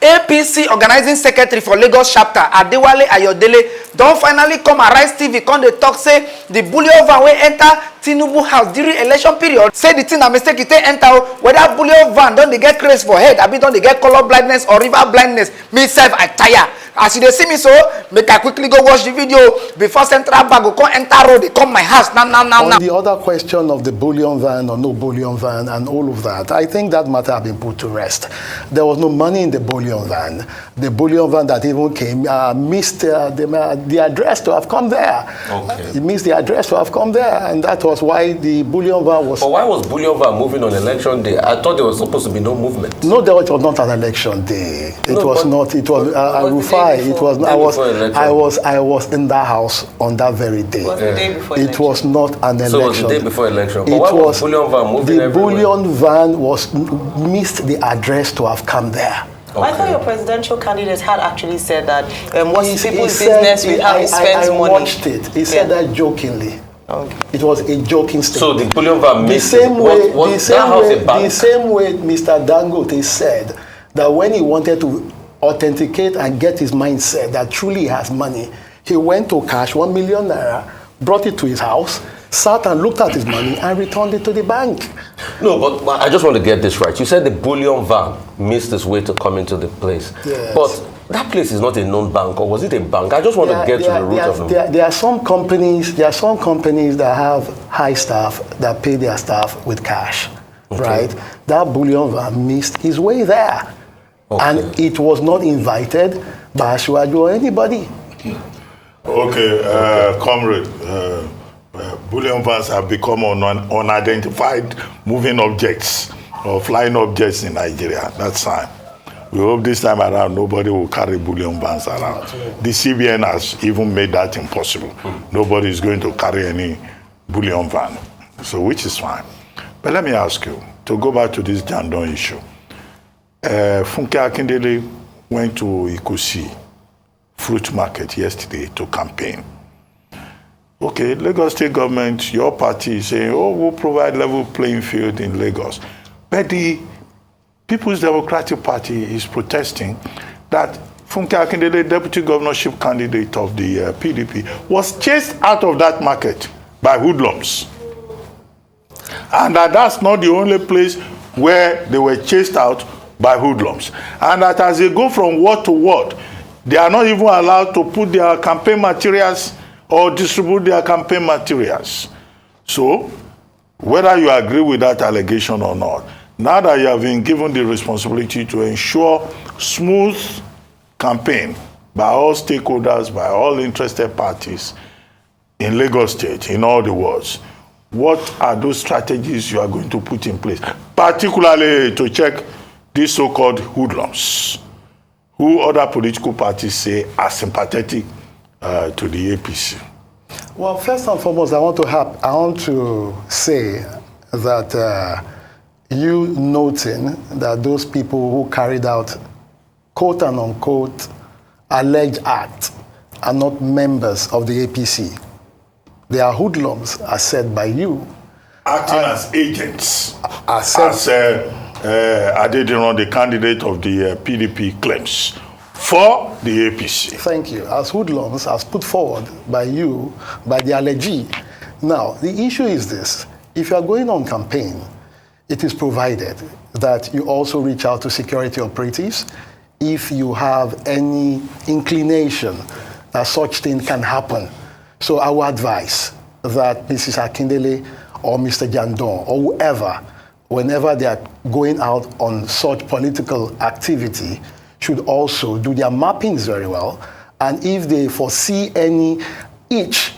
APC organizing secretary for Lagos chapter, Adewale Ayodele, don't finally come Arise TV, come they talk say the Bullion van wey enter Tinubu house during election period. Say the thing a mistake it enter, whether Bullion van don't they get craze for head, abi don't they get color blindness or river blindness. Me self I tire. As you dey see me so, make I quickly go watch the video before Central Bank go come enter road, they come my house now. On the other question of the Bullion van or no Bullion van and all of that, I think that matter have been put to rest. There was no money in the Bullion van. The Bullion van that even came missed the address to have come there. Okay. It missed the address to have come there, and that was why the Bullion van was... But why was Bullion van moving on election day? I thought there was supposed to be no movement. No, it was not an election day. It was not. It was Rufai. It was. I was in that house on that very day. It was the day before election. It was not an election. So it was the day before election. But why was Bullion van moving the everywhere? Bullion van missed the address to have come there. Okay. I thought your presidential candidate had actually said that what's people's business with how he spends money. I watched it. He said that jokingly. Okay. It was a joking statement. So the Bullion van missed the same way Mr. Dangote said that when he wanted to authenticate and get his mindset that truly he has money, he went to cash 1 million naira, brought it to his house, sat and looked at his money and returned it to the bank. No, but I just want to get this right. You said the Bullion van missed its way to come into the place. Yes. But that place is not a known bank, or was it a bank? I just want to get to the root of it. There are some companies that have high staff that pay their staff with cash, okay, right? That Bullion van missed his way there. Okay. And it was not invited by Ashwaju or anybody. Okay, comrade, Bullion vans have become unidentified moving objects or flying objects in Nigeria. That's fine. We hope this time around nobody will carry Bullion vans around. The CBN has even made that impossible. Nobody is going to carry any Bullion van, so which is fine. But let me ask you, to go back to this Jandon issue. Funke Akindele went to Ikosi fruit market yesterday to campaign. Okay, Lagos State government, your party is saying, oh, we'll provide level playing field in Lagos. But the People's Democratic Party is protesting that Funke Akindele, deputy governorship candidate of the PDP, was chased out of that market by hoodlums. And that's not the only place where they were chased out by hoodlums. And that as they go from ward to ward, they are not even allowed to put their campaign materials or distribute their campaign materials. So, whether you agree with that allegation or not, now that you have been given the responsibility to ensure smooth campaign by all stakeholders, by all interested parties in Lagos State, in all the wards, what are those strategies you are going to put in place, particularly to check these so-called hoodlums, who other political parties say are sympathetic to the APC? Well, first and foremost, I want to say that you noting that those people who carried out quote and unquote alleged act are not members of the APC. They are hoodlums, as said by you. Acting as agents, as Adediran, the candidate of the PDP, claims for the APC. Thank you. As hoodlums, as put forward by you, by the allegee. Now, the issue is this. If you are going on campaign, it is provided that you also reach out to security operatives if you have any inclination that such thing can happen. So I would advise that Mrs. Akindele or Mr. Jandon or whoever, whenever they are going out on such political activity, should also do their mappings very well. And if they foresee any itch,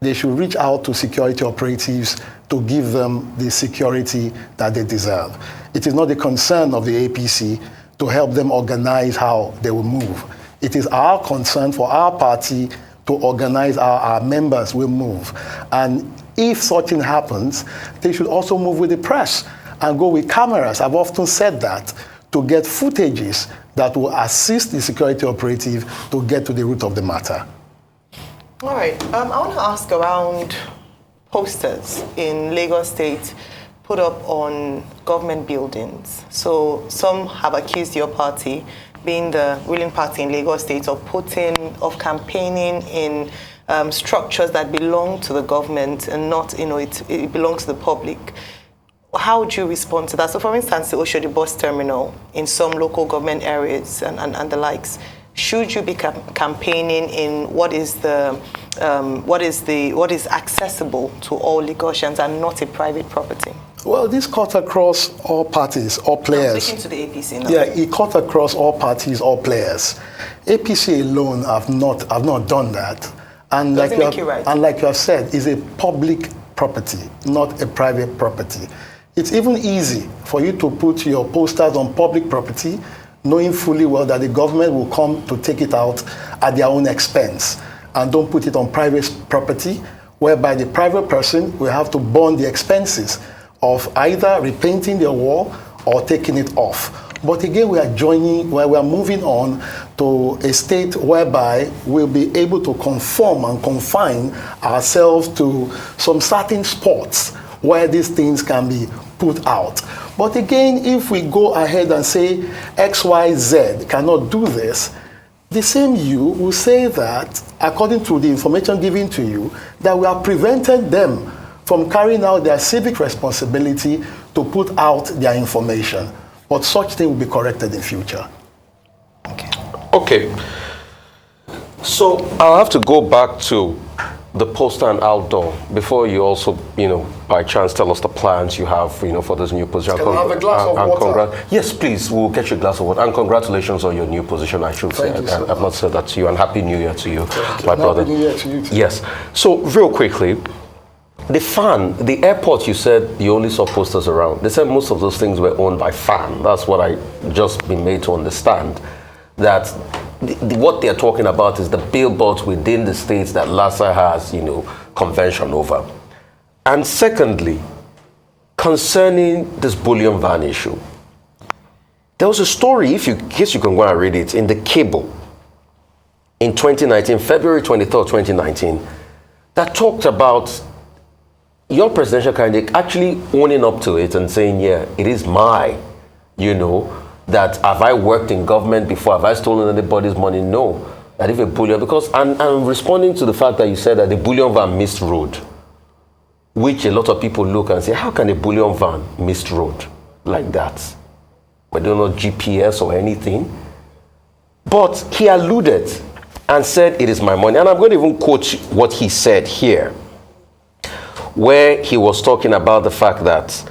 they should reach out to security operatives to give them the security that they deserve. It is not the concern of the APC to help them organize how they will move. It is our concern for our party to organize our members will move. And if such thing happens, they should also move with the press and go with cameras. I've often said that, to get footages that will assist the security operative to get to the root of the matter. All right. I want to ask around posters in Lagos State put up on government buildings. So some have accused your party being the ruling party in Lagos State, of campaigning in structures that belong to the government and not, it belongs to the public. How would you respond to that? So, for instance, the Oshodi bus terminal in some local government areas and the likes. Should you be campaigning in what is accessible to all Lagosians and not a private property? Well, this cut across all parties, all players. I'm speaking to the APC now. Yeah, it cut across all parties, all players. APC alone have not done that. And Does it make you right? And like you have said, it's a public property, not a private property. It's even easy for you to put your posters on public property, knowing fully well that the government will come to take it out at their own expense, and don't put it on private property, whereby the private person will have to burn the expenses of either repainting their wall or taking it off. But again, we are moving on to a state whereby we'll be able to conform and confine ourselves to some certain spots where these things can be put out. But again, if we go ahead and say XYZ cannot do this, the same you will say that, according to the information given to you, that we have prevented them from carrying out their civic responsibility to put out their information. But such thing will be corrected in future. Okay. So I'll have to go back to the poster and outdoor before you also, by chance tell us the plans you have, for this new position. Can I have a glass of water? Yes, please. We'll get you a glass of water. And congratulations on your new position, I should say. I've not said that to you. And Happy New Year to you, my brother. Happy New Year to you too. Yes. So real quickly, the airport, you said you only saw posters around. They said most of those things were owned by FAN. That's what I just been made to understand. That what they're talking about is the billboards within the states that LASA has, convention over. And secondly, concerning this bullion van issue, there was a story, in case you can go and read it, in the Cable in 2019, February 23rd, 2019, that talked about your presidential candidate actually owning up to it and saying, yeah, it is my, that have I worked in government before? Have I stolen anybody's money? No. That if a bullion, because I'm responding to the fact that you said that the bullion van missed road, which a lot of people look and say, how can a bullion van miss road like that? We don't know GPS or anything. But he alluded and said, it is my money. And I'm going to even quote what he said here, where he was talking about the fact that,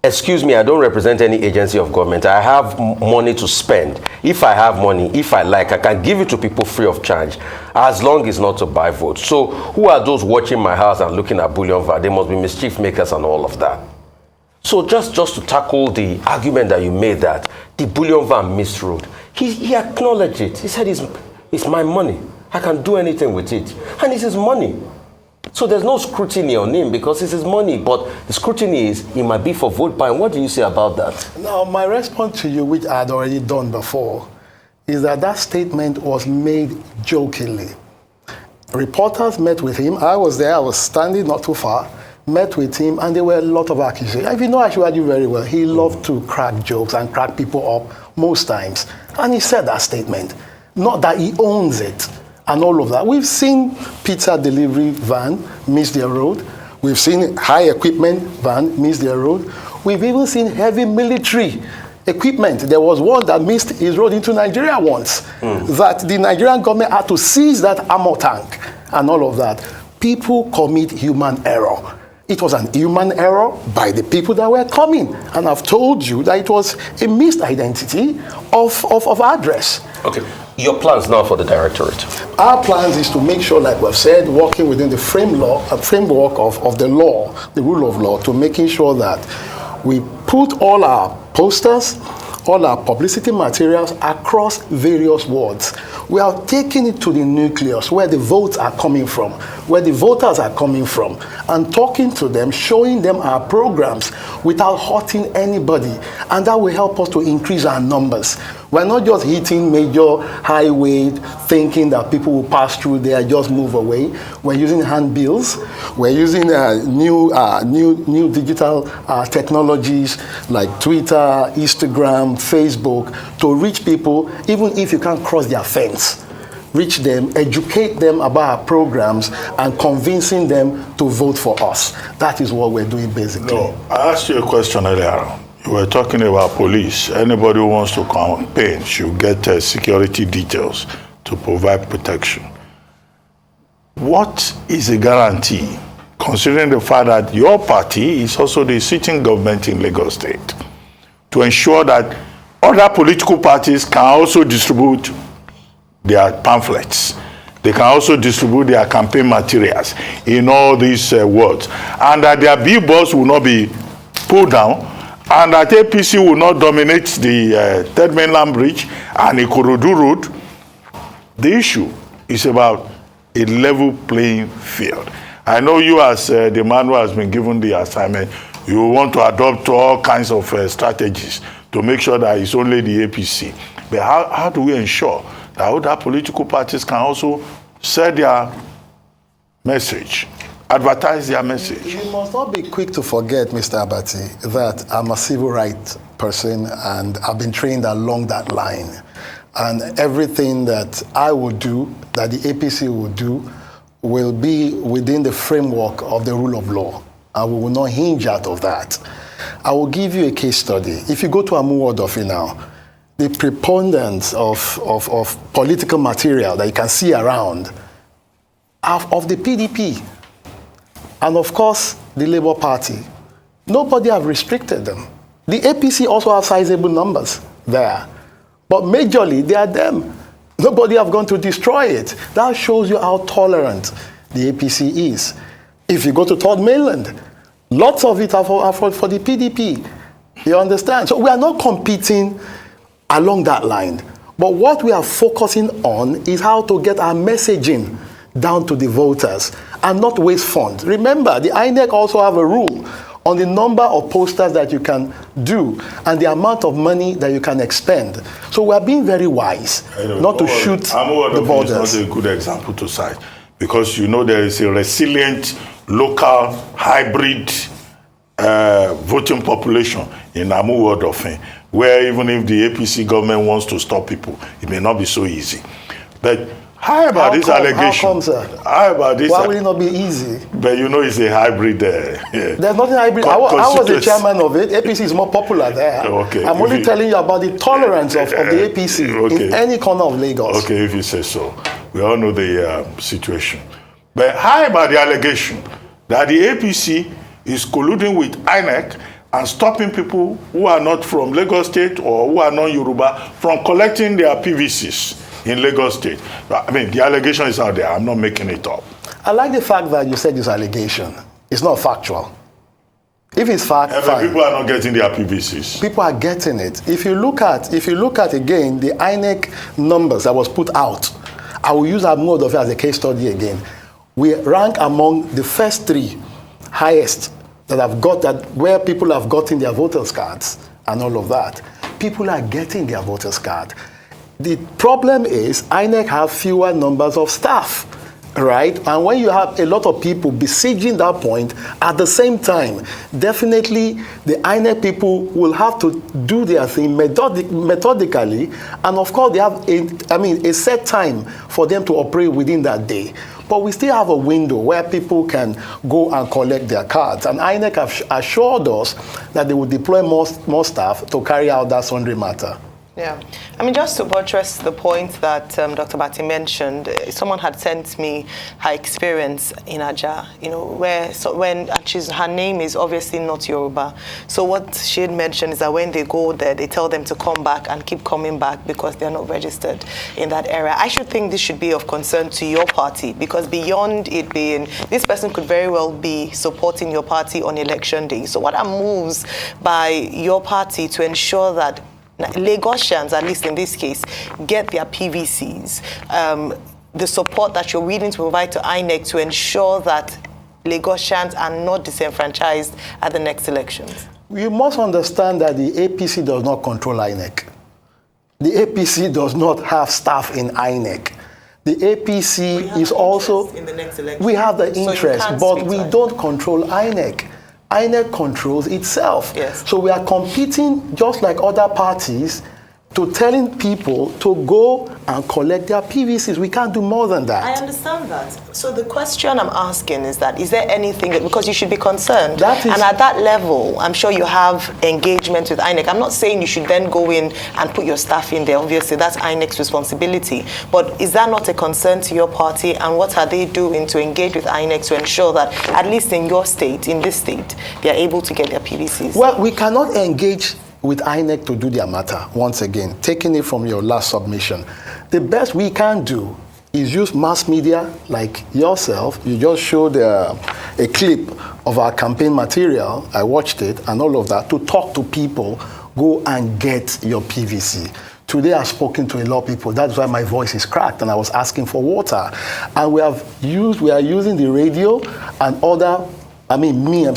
excuse me, I don't represent any agency of government. I have money to spend. If I have money, if I like, I can give it to people free of charge, as long as not to buy votes. So who are those watching my house and looking at bullion van? They must be mischief makers and all of that. So just to tackle the argument that you made that the bullion van missed road, he acknowledged it. He said, it's my money. I can do anything with it. And it's his money. So there's no scrutiny on him because it's his money, but the scrutiny is he might be for vote buying. What do you say about that? Now, my response to you, which I had already done before, is that statement was made jokingly. Reporters met with him. I was there. I was standing not too far. Met with him, and there were a lot of accusations. If you know Ashwadi very well, he loved to crack jokes and crack people up most times. And he said that statement. Not that he owns it. And all of that. We've seen pizza delivery van miss their road. We've seen high equipment van miss their road. We've even seen heavy military equipment. There was one that missed his road into Nigeria once. That the Nigerian government had to seize that armor tank and all of that. People commit human error. It was an human error by the people that were coming. And I've told you that it was a misidentity of address. Okay. Your plans now for the directorate? Our plans is to make sure, like we've said, working within the framework of the law, the rule of law, to making sure that we put all our posters, all our publicity materials across various wards. We are taking it to the nucleus where the votes are coming from, where the voters are coming from, and talking to them, showing them our programs without hurting anybody. And that will help us to increase our numbers. We're not just hitting major highway thinking that people will pass through there, just move away. We're using handbills. We're using new digital technologies like Twitter, Instagram, Facebook to reach people, even if you can't cross their fence. Reach them, educate them about our programs, and convincing them to vote for us. That is what we're doing basically. No, I asked you a question earlier on. You were talking about police. Anybody who wants to campaign should get security details to provide protection. What is a guarantee, considering the fact that your party is also the sitting government in Lagos State, to ensure that other political parties can also distribute their pamphlets? They can also distribute their campaign materials in all these wards, and that their billboards will not be pulled down, and that APC will not dominate the Third Mainland Bridge and Ikorodu Road. The issue is about a level playing field. I know you, as the man who has been given the assignment, you want to adopt all kinds of strategies to make sure that it's only the APC. But how do we ensure that other political parties can also sell their message, advertise their message? You must not be quick to forget, Mr. Abati, that I'm a civil rights person and I've been trained along that line. And everything that I will do, that the APC will do, will be within the framework of the rule of law. And we will not hinge out of that. I will give you a case study. If you go to Amuwodofi now, the preponderance of political material that you can see around of the PDP, and of course, the Labour Party. Nobody have restricted them. The APC also have sizable numbers there. But majorly, they are them. Nobody have gone to destroy it. That shows you how tolerant the APC is. If you go to Third Mainland, lots of it are for the PDP. You understand? So we are not competing along that line. But what we are focusing on is how to get our messaging down to the voters and not waste funds. Remember, the INEC also have a rule on the number of posters that you can do and the amount of money that you can expend. So we are being very wise not to shoot the borders. It's not a good example to cite, because you know there is a resilient local hybrid voting population in Amuwodofi, where even if the APC government wants to stop people, it may not be so easy. But how about this allegation? How come, sir? How about this? Why will it not be easy? But you know it's a hybrid. There's nothing hybrid. I was the chairman of it. APC is more popular there. Okay. I'm only telling you about the tolerance of the APC in any corner of Lagos. Okay, if you say so. We all know the situation. But how about the allegation that the APC is colluding with INEC and stopping people who are not from Lagos State or who are non-Yoruba from collecting their PVCs in Lagos State? I mean, the allegation is out there. I'm not making it up. I like the fact that you said this allegation. It's not factual. If it's fact, fine. People are not getting their PVCs. People are getting it. If you look at again the INEC numbers that was put out, I will use Amuwodofi as a case study again. We rank among the first three highest that have got that, where people have gotten their voters cards and all of that. People are getting their voters card. The problem is INEC have fewer numbers of staff, right? And when you have a lot of people besieging that point at the same time, definitely the INEC people will have to do their thing methodically, and of course they have a set time for them to operate within that day. But we still have a window where people can go and collect their cards. And INEC have assured us that they will deploy more staff to carry out that sundry matter. Yeah. I mean, just to buttress the point that Dr. Bati mentioned, someone had sent me her experience in Aja, you know, when her name is obviously not Yoruba. So what she had mentioned is that when they go there, they tell them to come back and keep coming back because they're not registered in that area. I should think this should be of concern to your party, because beyond it being, this person could very well be supporting your party on election day. So what are moves by your party to ensure that Lagosians, at least in this case, get their PVCs, the support that you're willing to provide to INEC to ensure that Lagosians are not disenfranchised at the next elections? You must understand that the APC does not control INEC. The APC does not have staff in INEC. The APC is also, in the next election. we have the So you interest, can't but speak we to INEC. don't control INEC. INEC controls itself. Yes. So we are competing just like other parties to telling people to go and collect their PVCs. We can't do more than that. I understand that. So the question I'm asking is that, is there anything, because you should be concerned, That is- and at that level, I'm sure you have engagement with INEC. I'm not saying you should then go in and put your staff in there. Obviously, that's INEC's responsibility. But is that not a concern to your party, and what are they doing to engage with INEC to ensure that, at least in your state, in this state, they are able to get their PVCs? Well, we cannot engage with INEC to do their matter. Once again, taking it from your last submission, the best we can do is use mass media like yourself. You just showed a clip of our campaign material. I watched it and all of that, to talk to people, go and get your PVC. Today I've spoken to a lot of people. That's why my voice is cracked and I was asking for water. And we are using the radio and other,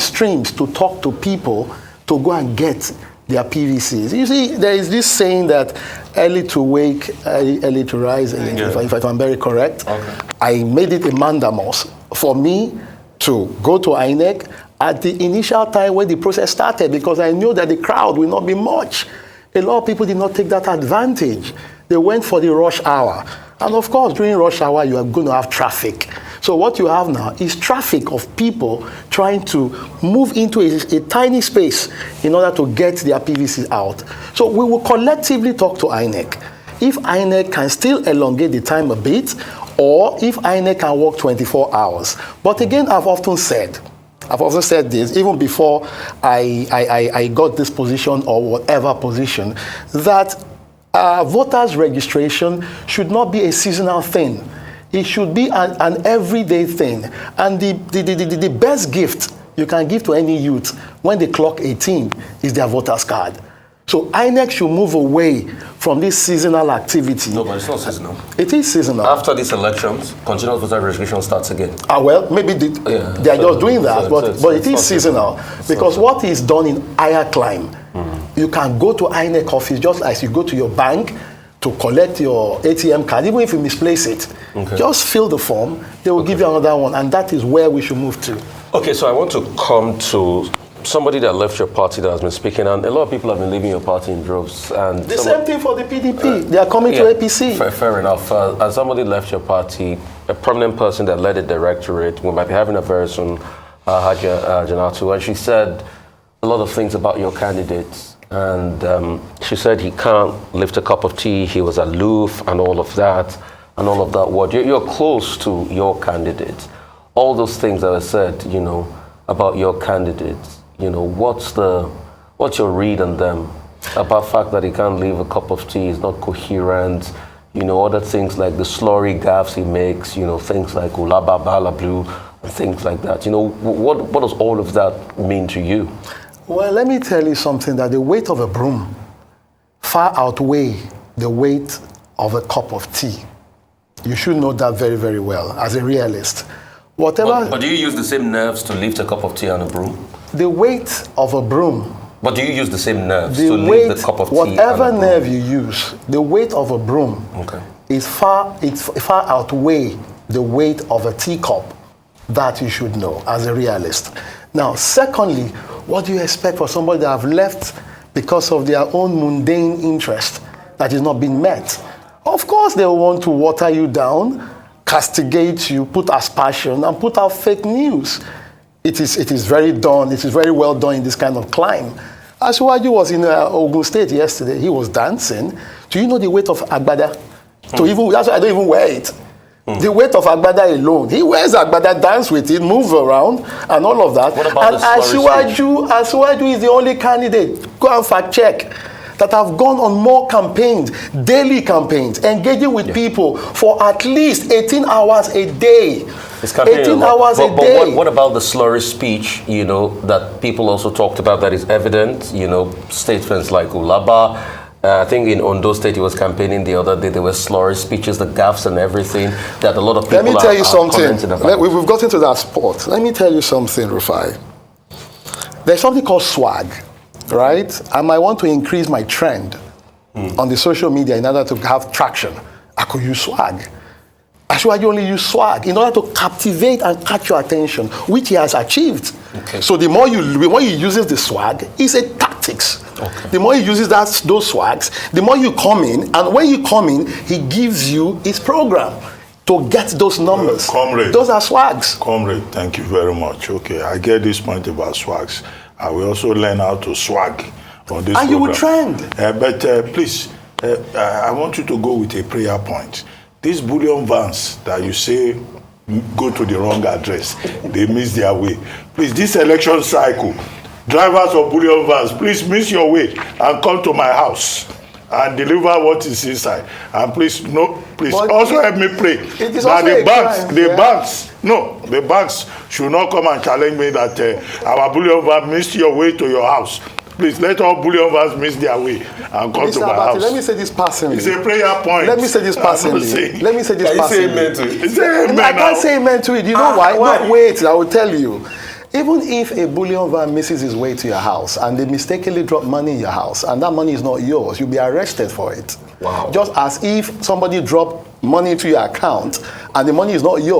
streams to talk to people to go and get their PVCs. You see, there is this saying that early to wake, early to rise, if I'm very correct. Okay. I made it a mandamus for me to go to INEC at the initial time when the process started, because I knew that the crowd will not be much. A lot of people did not take that advantage. They went for the rush hour. And of course, during rush hour, you are going to have traffic. So what you have now is traffic of people trying to move into a tiny space in order to get their PVC out. So we will collectively talk to INEC. If INEC can still elongate the time a bit, or if INEC can work 24 hours. But again, I've often said this, even before I got this position or whatever position, that voters' registration should not be a seasonal thing. It should be an everyday thing. And the best gift you can give to any youth when they clock 18 is their voter's card. So INEC should move away from this seasonal activity. No, but it's not seasonal. It is seasonal. After these elections, continuous voter registration starts again. Well, maybe they are just doing that, but it is seasonal. Because what is done in higher climb, you can go to INEC office just as you go to your bank to collect your ATM card, even if you misplace it. Okay. Just fill the form, they will give you another one, and that is where we should move to. Okay, so I want to come to somebody that left your party that has been speaking, and a lot of people have been leaving your party in droves. And the same thing for the PDP. They are coming to APC. Fair enough. As somebody left your party, a prominent person that led the directorate, we might be having a very soon, Haja Janatu, and she said a lot of things about your candidates. And she said he can't lift a cup of tea, he was aloof and all of that. What you're close to your candidates. All those things that were said, about your candidates, what's your read on them? About the fact that he can't leave a cup of tea, he's not coherent, other things like the slurry gaffes he makes, things like ulaba bala blue, and things like that. What does all of that mean to you? Well, let me tell you something, that the weight of a broom far outweigh the weight of a cup of tea. You should know that very, very well as a realist. But do you use the same nerves to lift a cup of tea on a broom? The weight of a broom. But do you use the same nerves to lift the cup of tea on a broom? Whatever nerve you use, the weight of a broom is far outweigh the weight of a teacup. That you should know as a realist. Now, secondly, what do you expect for somebody that have left because of their own mundane interest that is not being met? Of course, they want to water you down, castigate you, put aspersion, and put out fake news. It is very well done in this kind of climb. Asiwaju was in Ogun State yesterday. He was dancing. Do you know the weight of Agbada? That's why I don't even wear it. The weight of Agbada alone. He wears Agbada, dance with it, move around, and all of that. What about and Asiwaju is the only candidate, go and fact check, that have gone on more campaigns, daily campaigns, engaging with people for at least 18 hours a day. 18 hours a day. But what about the slurry speech, that people also talked about that is evident, statements like Ulaba. I think in Ondo State he was campaigning the other day. There were slurry speeches, the gaffes and everything that a lot of people Let me tell you something. About. We've gotten to that spot. Let me tell you something, Rufai. There's something called swag, right? I might want to increase my trend on the social media in order to have traction. I could use swag. Ashwaji only use swag in order to captivate and catch your attention, which he has achieved. Okay. So the more he uses the swag, it's a tactics. Okay. The more he uses those swags, the more you come in, and when you come in, he gives you his program to get those numbers. Comrade. Those are swags. Comrade, thank you very much. Okay, I get this point about swags. I will also learn how to swag on this And you will trend. Please, I want you to go with a prayer point. These bullion vans that you say go to the wrong address, they miss their way. Please, this election cycle, drivers of bullion vans, please miss your way and come to my house and deliver what is inside. And please, But also help me pray. It is Now also a crime, the banks should not come and challenge me that our bullion van missed your way to your house. Please let all bullion vans miss their way and come to my house. Let me say this personally. It's a prayer point. Let me say this personally. Let me say this personally. Can you say amen to it? Say amen I can't say amen to it. You know why? Why? No, wait, I will tell you. Even if a bullion van misses his way to your house and they mistakenly drop money in your house and that money is not yours, you'll be arrested for it. Wow. Just as if somebody dropped money into your account and the money is not yours.